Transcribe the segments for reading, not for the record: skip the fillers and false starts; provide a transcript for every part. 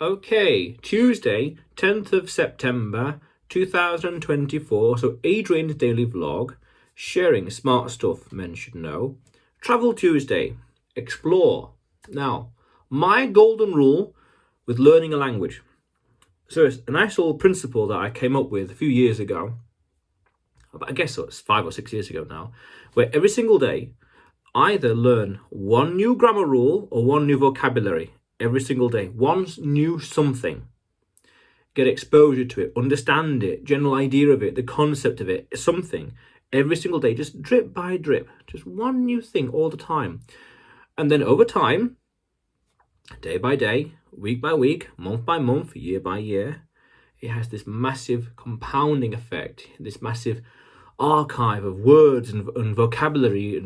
Okay, Tuesday, 10th of September 2024. So, Adrian's daily vlog, sharing smart stuff men should know. Travel Tuesday, explore. Now, my golden rule with learning a language. So, it's a nice little principle that I came up with a few years ago. I guess it's 5 or 6 years ago now, where every single day, either learn one new grammar rule or one new vocabulary every single day. One new something. Get exposure to it, understand it, general idea of it, the concept of it, something every single day, just drip by drip, just one new thing all the time. And then over time, day by day, week by week, month by month, year by year, it has this massive compounding effect, this massive archive of words and vocabulary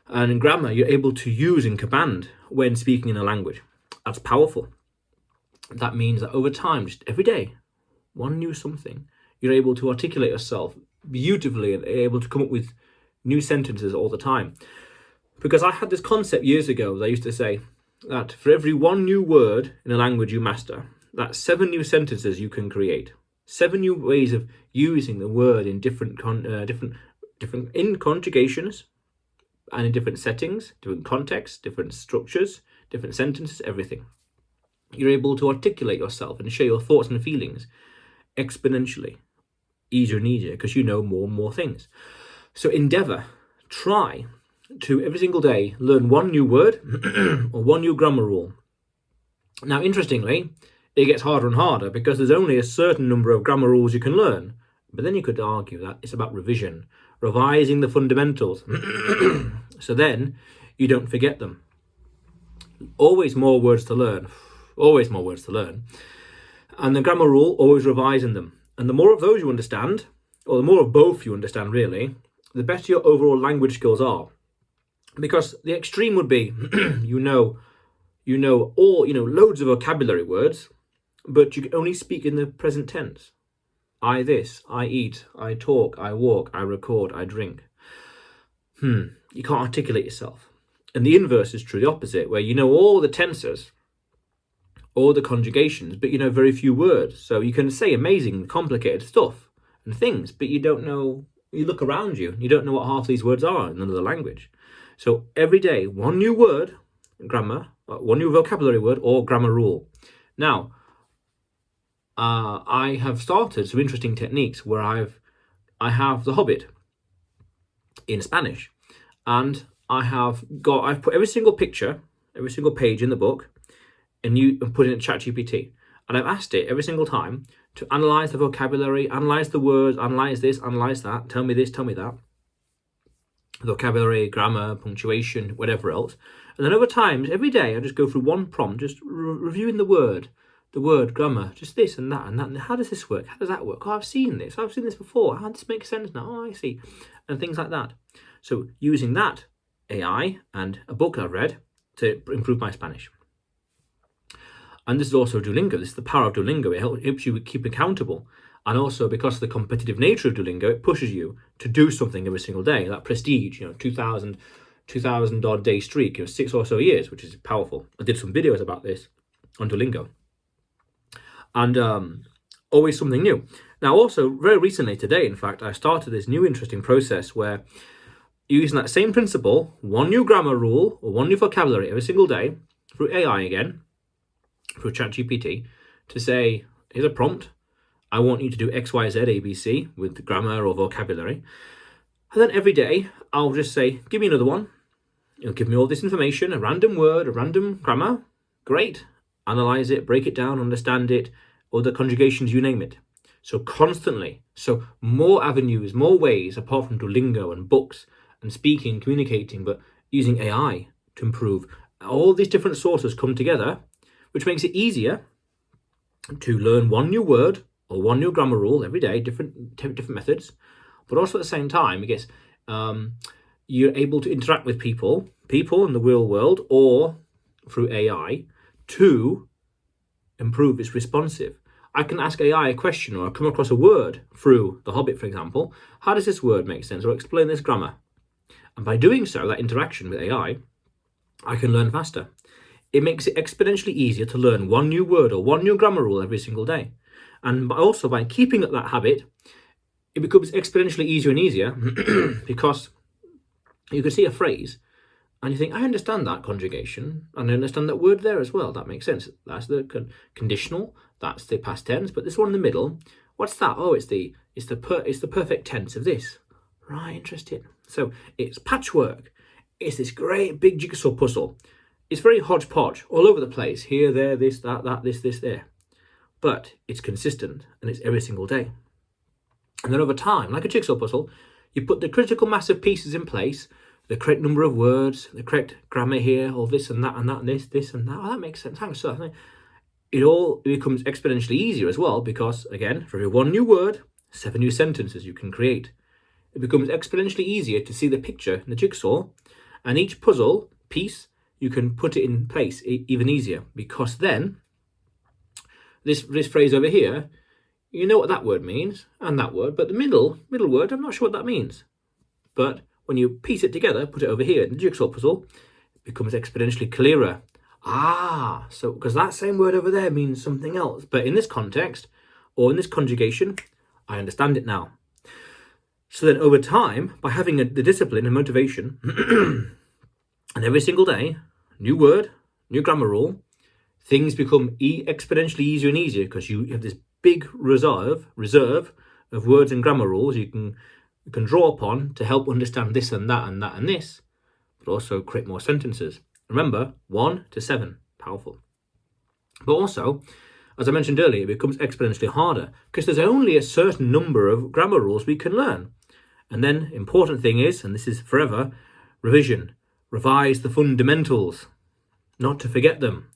and grammar you're able to use in command when speaking in a language. That's powerful. That means that over time, just every day, one new something, you're able to articulate yourself beautifully and able to come up with new sentences all the time. Because I had this concept years ago that I used to say that for every one new word in a language you master, that's 7 new sentences you can create. 7 new ways of using the word in different in conjugations and in different settings, different contexts, different structures, different sentences, everything. You're able to articulate yourself and share your thoughts and feelings exponentially, easier and easier, because you know more and more things. So try to every single day learn one new word or one new grammar rule. Now, interestingly, it gets harder and harder because there's only a certain number of grammar rules you can learn. But then you could argue that it's about revision, revising the fundamentals. So then you don't forget them. Always more words to learn. Always more words to learn. And the grammar rule, always revising them. And the more of those you understand, or the more of both you understand really, the better your overall language skills are. Because the extreme would be, you know loads of vocabulary words, but you can only speak in the present tense. I this, I eat, I talk, I walk, I record, I drink. You can't articulate yourself. And the inverse is true, the opposite, where you know all the tenses, all the conjugations, but you know very few words. So you can say amazing, complicated stuff and things, but you don't know, you look around you, you don't know what half these words are in another language. So every day, one new word, grammar, one new vocabulary word or grammar rule. Now, I have started some interesting techniques where I have The Hobbit in Spanish, and I've put every single picture, every single page in the book, and put it in ChatGPT, and I've asked it every single time to analyze the vocabulary, analyze the words, analyze this, analyze that, tell me this, tell me that, vocabulary, grammar, punctuation, whatever else. And then over time, every day, I just go through one prompt, just reviewing the word, grammar, just this and that, and how does this work? How does that work? Oh, I've seen this before. How does this make sense now? Oh, I see. And things like that. So using that AI and a book I've read to improve my Spanish. And this is also Duolingo. This is the power of Duolingo. It helps you keep accountable. And also because of the competitive nature of Duolingo, it pushes you to do something every single day. That prestige, 2,000 odd day streak, 6 or so years, which is powerful. I did some videos about this on Duolingo. And always something new. Now, also, very recently today, in fact, I started this new interesting process where using that same principle, one new grammar rule or one new vocabulary every single day through AI again, through ChatGPT, to say, here's a prompt. I want you to do X, Y, Z, A, B, C with grammar or vocabulary. And then every day, I'll just say, give me another one. It'll give me all this information, a random word, a random grammar. Great. Analyze it, break it down, understand it, or the conjugations, you name it. So constantly. So more avenues, more ways, apart from Duolingo and books and speaking, communicating, but using AI to improve. All these different sources come together, which makes it easier to learn one new word or one new grammar rule every day, different methods. But also at the same time, it gets you're able to interact with people in the real world or through AI to improve its responsive. I can ask AI a question, or I come across a word through The Hobbit, for example. How does this word make sense? Or explain this grammar. And by doing so, that interaction with AI, I can learn faster. it makes it exponentially easier to learn one new word or one new grammar rule every single day. And also by keeping up that habit, it becomes exponentially easier and easier because you can see a phrase and you think, I understand that conjugation and I understand that word there as well. That makes sense. That's the conditional, that's the past tense, but this one in the middle, what's that? Oh, it's the perfect tense of this. Right, interesting. So it's patchwork. It's this great big jigsaw puzzle. It's very hodgepodge, all over the place. Here, there, this, that, this, there. But it's consistent and it's every single day. And then over time, like a jigsaw puzzle, you put the critical mass of pieces in place, the correct number of words, the correct grammar here, all this and that and that and this and that. Oh, that makes sense. Thanks, sir. It all becomes exponentially easier as well because, again, for every one new word, 7 new sentences you can create. It becomes exponentially easier to see the picture in the jigsaw, and each puzzle piece, you can put it in place even easier because then this phrase over here, you know what that word means and that word, but the middle word, I'm not sure what that means. But when you piece it together, put it over here in the jigsaw puzzle, it becomes exponentially clearer. So because that same word over there means something else, but in this context or in this conjugation, I understand it now. So then over time, by having the discipline and motivation, and every single day, new word, new grammar rule, things become exponentially easier and easier because you have this big reserve of words and grammar rules you can draw upon to help understand this and that and that and this, but also create more sentences. Remember, 1 to 7, powerful. But also, as I mentioned earlier, it becomes exponentially harder because there's only a certain number of grammar rules we can learn. And then, important thing is, and this is forever, revision. Revise the fundamentals, not to forget them.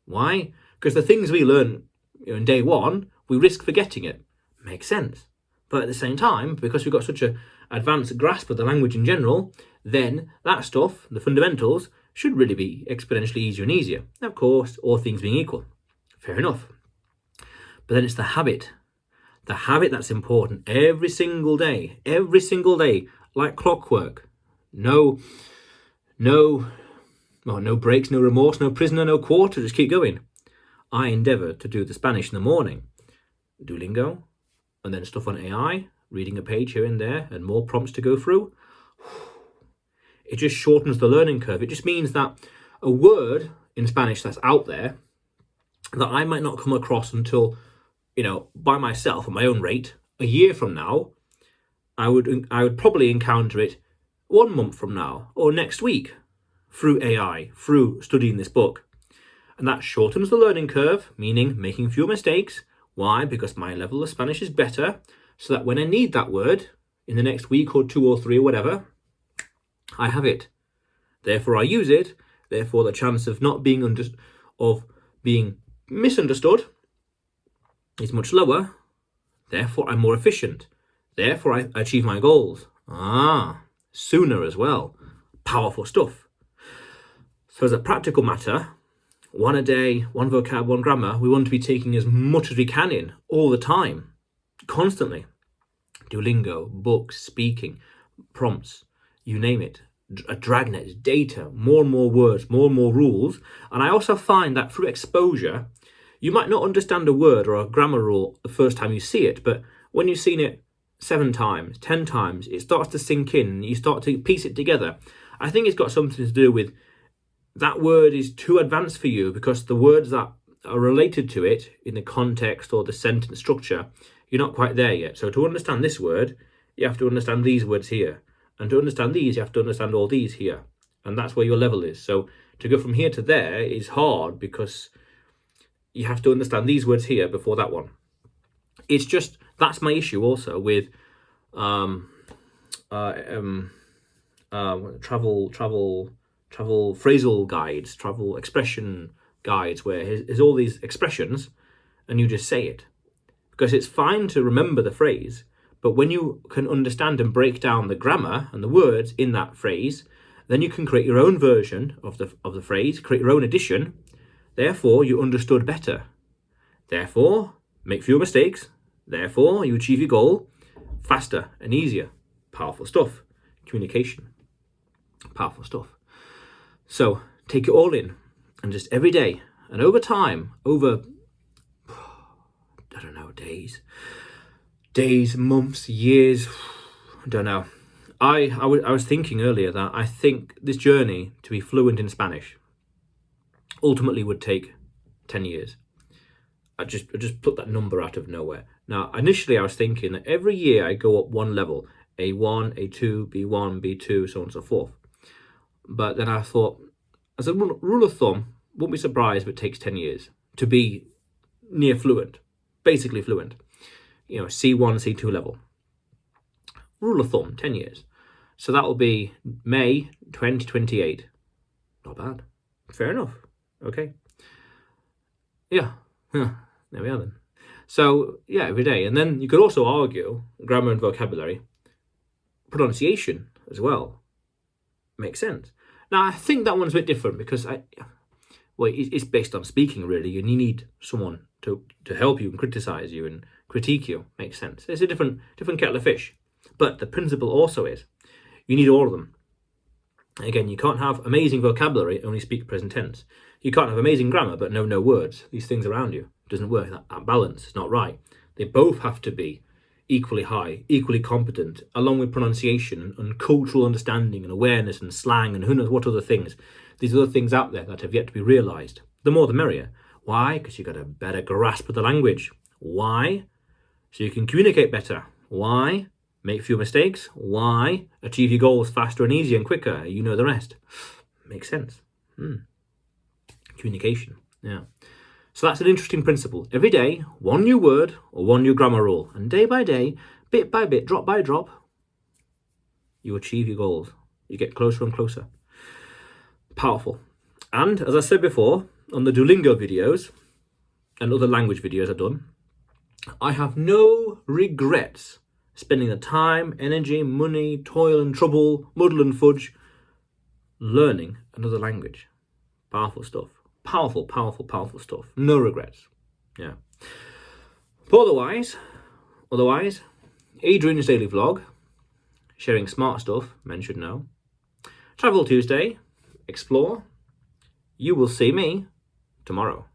Why? Because the things we learn in day one, we risk forgetting it. Makes sense. But at the same time, because we've got such an advanced grasp of the language in general, then that stuff, the fundamentals, should really be exponentially easier and easier. Of course, all things being equal. Fair enough. But then it's the habit that's important every single day, like clockwork. No breaks, no remorse, no prisoner, no quarter, just keep going. I endeavour to do the Spanish in the morning, Duolingo, and then stuff on AI, reading a page here and there, and more prompts to go through. It just shortens the learning curve. It just means that a word in Spanish that's out there that I might not come across until, by myself at my own rate, a year from now, I would probably encounter it 1 month from now or next week through AI, through studying this book. And that shortens the learning curve, meaning making fewer mistakes. Why? Because my level of Spanish is better, so that when I need that word in the next week or 2 or 3 or whatever, I have it. Therefore, I use it. Therefore, the chance of not being being misunderstood is much lower. Therefore, I'm more efficient. Therefore, I achieve my goals. Sooner as well. Powerful stuff. So as a practical matter, 1 a day, 1 vocab, 1 grammar, we want to be taking as much as we can in all the time, constantly. Duolingo, books, speaking, prompts, you name it. A dragnet, data, more and more words, more and more rules. And I also find that through exposure, you might not understand a word or a grammar rule the first time you see it, but when you've seen it 7 times, 10 times, it starts to sink in, you start to piece it together. I think it's got something to do with that word is too advanced for you because the words that are related to it in the context or the sentence structure, you're not quite there yet. So to understand this word, you have to understand these words here. And to understand these, you have to understand all these here. And that's where your level is. So to go from here to there is hard because you have to understand these words here before that one. It's just, that's my issue also with travel phrasal guides, travel expression guides, where there's all these expressions and you just say it. Because it's fine to remember the phrase, but when you can understand and break down the grammar and the words in that phrase, then you can create your own version of the phrase, create your own edition. Therefore, you understood better. Therefore, make fewer mistakes. Therefore, you achieve your goal faster and easier. Powerful stuff. Communication. Powerful stuff. So take it all in. And just every day, and over time, over, I don't know, days, months, years, I don't know. I was thinking earlier that I think this journey to be fluent in Spanish ultimately would take 10 years. I just put that number out of nowhere. Now, initially I was thinking that every year I go up one level, A1, A2, B1, B2, so on and so forth. But then I thought, as a rule of thumb, wouldn't be surprised if it takes 10 years to be near fluent, basically fluent. You know, C1, C2 level. Rule of thumb, 10 years. So that will be May 2028. Not bad. Fair enough. Okay. Yeah. There we are then. So, yeah, every day. And then you could also argue grammar and vocabulary, pronunciation as well. Makes sense. Now, I think that one's a bit different because it's based on speaking, really, and you need someone to help you and criticize you and critique you. Makes sense. It's a different kettle of fish. But the principle also is you need all of them. Again, you can't have amazing vocabulary and only speak present tense. You can't have amazing grammar but no words. These things around you. It doesn't work. That balance is not right. They both have to be equally high, equally competent, along with pronunciation and cultural understanding and awareness and slang and who knows what other things. These other things out there that have yet to be realised. The more the merrier. Why? Because you've got a better grasp of the language. Why? So you can communicate better. Why? Make fewer mistakes. Why? Achieve your goals faster and easier and quicker. You know the rest. Makes sense. Communication. Yeah. So that's an interesting principle. Every day, one new word or one new grammar rule. And day by day, bit by bit, drop by drop, you achieve your goals. You get closer and closer. Powerful. And as I said before, on the Duolingo videos and other language videos I've done, I have no regrets spending the time, energy, money, toil and trouble, muddle and fudge, learning another language. Powerful stuff. Powerful, powerful, powerful stuff. No regrets. Yeah. But otherwise, Adrian's daily vlog, sharing smart stuff men should know. Travel Tuesday, explore. You will see me tomorrow.